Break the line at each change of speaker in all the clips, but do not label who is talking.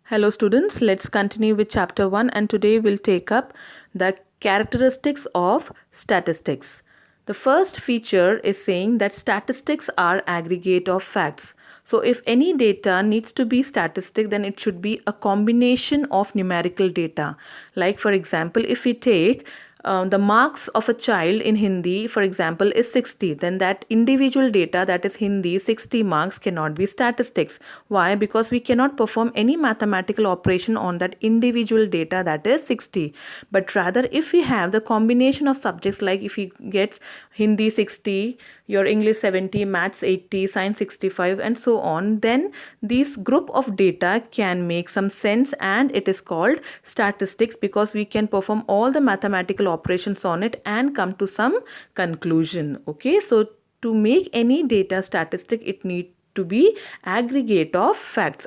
Hello students, let's continue with chapter 1 and today we'll take up the characteristics of statistics. The first feature is saying that statistics are aggregate of facts. So if any data needs to be statistic, then it should be a combination of numerical data. Like for example, if we take the marks of a child in Hindi, for example, is 60, then that individual data, that is Hindi 60 marks, cannot be statistics. Why? Because we cannot perform any mathematical operation on that individual data, that is 60. But rather, if we have the combination of subjects, like if he gets Hindi 60, your English 70, Maths 80, Science 65, and so on, then this group of data can make some sense and it is called statistics because we can perform all the mathematical operations on it and come to some conclusion. Okay, so to make any data statistic, it need to be aggregate of facts.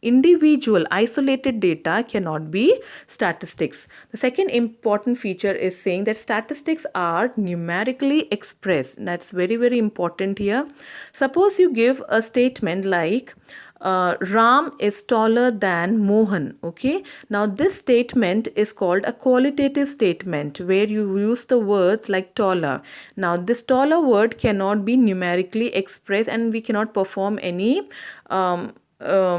Individual isolated data cannot be statistics. The second important feature is saying that statistics are numerically expressed. That's very important here. Suppose you give a statement like Ram is taller than Mohan. Okay, now this statement is called a qualitative statement where you use the words like taller. Now this taller word cannot be numerically expressed and we cannot perform any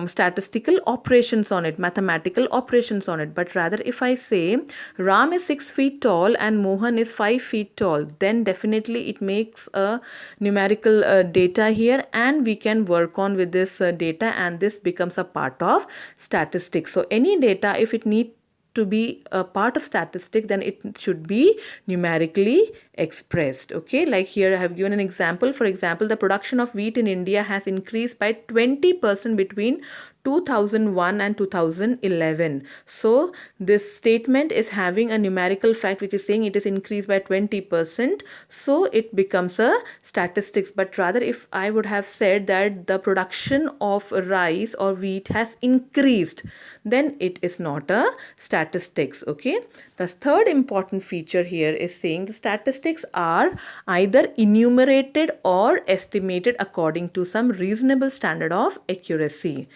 statistical operations on it, mathematical operations on it. But rather, if I say Ram is 6 feet tall and Mohan is 5 feet tall, then definitely it makes a numerical data here and we can work on with this data and this becomes a part of statistics. So any data, if it needs to be a part of statistic, then it should be numerically expressed. Okay, like here I have given an example. For example, the production of wheat in India has increased by 20% between 2001 and 2011. So this statement is having a numerical fact which is saying it is increased by 20%, so it becomes a statistics. But rather, if I would have said that the production of rice or wheat has increased, then it is not a statistics. Okay, the third important feature here is saying the statistics are either enumerated or estimated according to some reasonable standard of accuracy.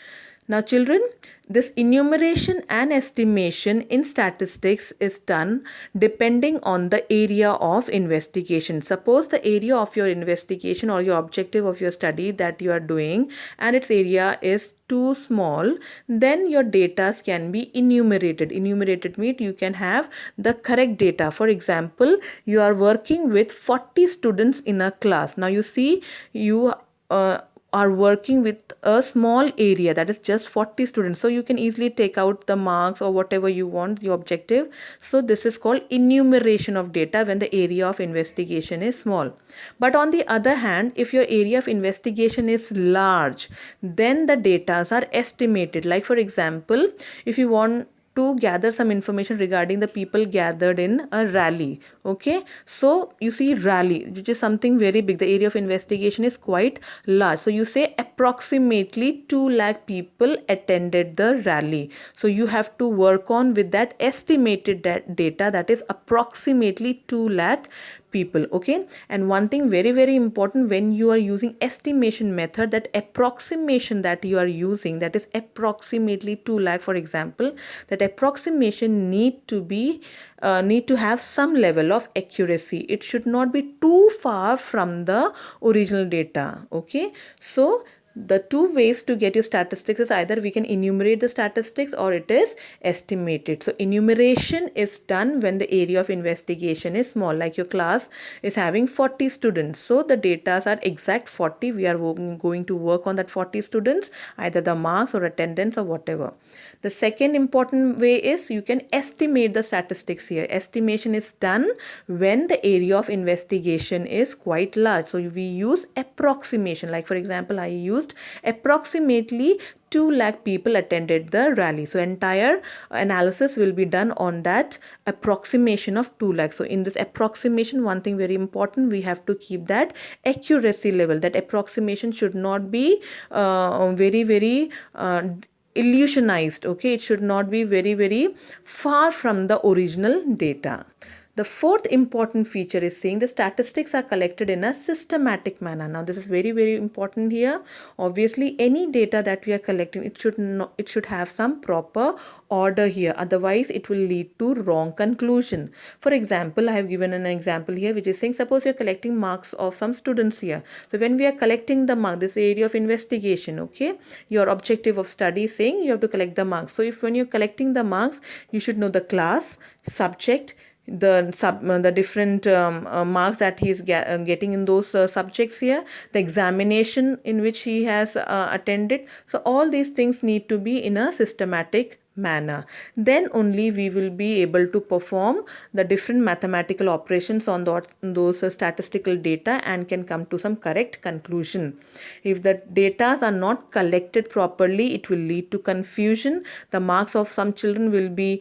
Now children, this enumeration and estimation in statistics is done depending on the area of investigation. Suppose the area of your investigation or your objective of your study that you are doing and its area is too small, then your data can be enumerated. Enumerated means you can have the correct data. For example, you are working with 40 students in a class. Now you see you are working with a small area, that is just 40 students, so you can easily take out the marks or whatever you want, your objective. So this is called enumeration of data when the area of investigation is small. But on the other hand, if your area of investigation is large, then the data are estimated. Like for example, if you want to gather some information regarding the people gathered in a rally. Okay, so you see rally, which is something very big, the area of investigation is quite large, so you say approximately 2 lakh people attended the rally. So you have to work on with that estimated data, that is approximately 2 lakh people. Okay, and one thing very important, when you are using estimation method, that approximation that you are using, that is approximately 2 lakh, for example, that approximation need to have some level of accuracy. It should not be too far from the original data. Okay, so the two ways to get your statistics is either we can enumerate the statistics or it is estimated. So enumeration is done when the area of investigation is small, like your class is having 40 students, so the data are exact 40. We are going to work on that 40 students, either the marks or attendance or whatever. The second important way is you can estimate the statistics here. Estimation is done when the area of investigation is quite large, so we use approximation. Like for example, I used approximately 2 lakh people attended the rally. So entire analysis will be done on that approximation of 2 lakh. So in this approximation, one thing very important, we have to keep that accuracy level. That approximation should not be very illusionized. Okay, it should not be very far from the original data. The fourth important feature is saying the statistics are collected in a systematic manner. Now this is very, very important here. Obviously, any data that we are collecting, it should have some proper order here. Otherwise, it will lead to wrong conclusion. For example, I have given an example here which is saying, suppose you are collecting marks of some students here. So when we are collecting the mark, this area of investigation, okay, your objective of study is saying you have to collect the marks. So if when you're collecting the marks, you should know the class, subject, the different marks that he is getting in those subjects here, the examination in which he has attended. So all these things need to be in a systematic manner. Then only we will be able to perform the different mathematical operations on those statistical data and can come to some correct conclusion. If the data are not collected properly, it will lead to confusion. The marks of some children will be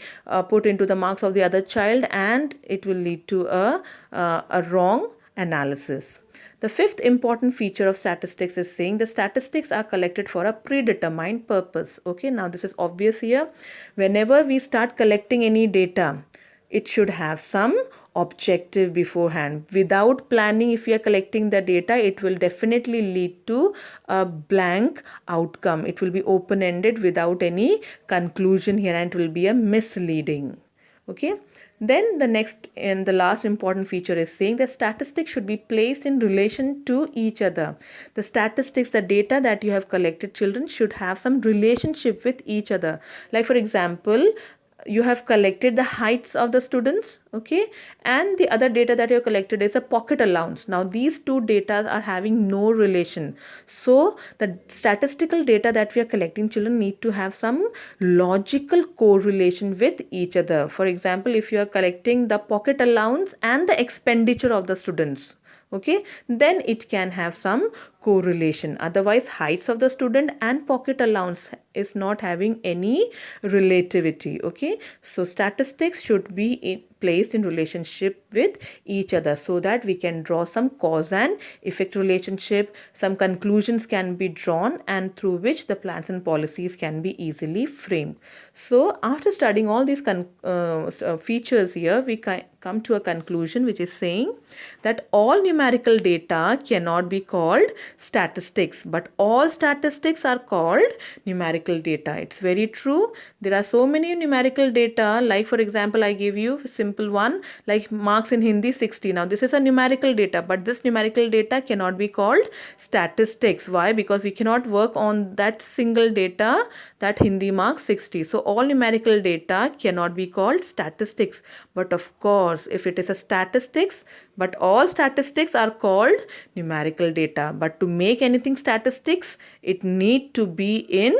put into the marks of the other child, and it will lead to a wrong analysis. The fifth important feature of statistics is saying the statistics are collected for a predetermined purpose. Okay, now this is obvious here. Whenever we start collecting any data, it should have some objective beforehand. Without planning, if we are collecting the data, it will definitely lead to a blank outcome. It will be open-ended without any conclusion here, and it will be a misleading. Okay, then the next and the last important feature is saying that statistics should be placed in relation to each other. The statistics, the data that you have collected, children, should have some relationship with each other. Like for example, you have collected the heights of the students, okay, and the other data that you have collected is a pocket allowance. Now these two data are having no relation. So the statistical data that we are collecting, children, need to have some logical correlation with each other. For example, if you are collecting the pocket allowance and the expenditure of the students, okay, then it can have some correlation. Otherwise, heights of the student and pocket allowance is not having any relativity. Okay, so statistics should be placed in relationship with each other so that we can draw some cause and effect relationship. Some conclusions can be drawn, and through which the plans and policies can be easily framed. So after studying all these features here, we come to a conclusion which is saying that all numerical data cannot be called statistics, but all statistics are called numerical data. It's very true. There are so many numerical data, like for example, I gave you a simple one like marks in Hindi 60. Now this is a numerical data, but this numerical data cannot be called statistics. Why? Because we cannot work on that single data, that Hindi marks 60. So all numerical data cannot be called statistics. But of course, if it is a statistics, but all statistics are called numerical data. But to make anything statistics, it need to be in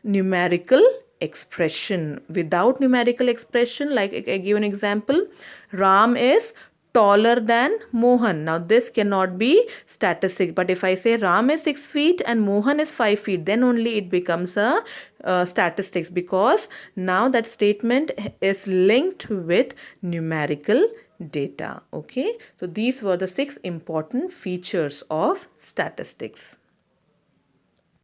numerical expression. Without numerical expression, like I give an example, Ram is taller than Mohan. Now this cannot be statistic. But if I say Ram is 6 feet and Mohan is 5 feet, then only it becomes a statistics, because now that statement is linked with numerical data. Okay, so these were the 6 important features of statistics.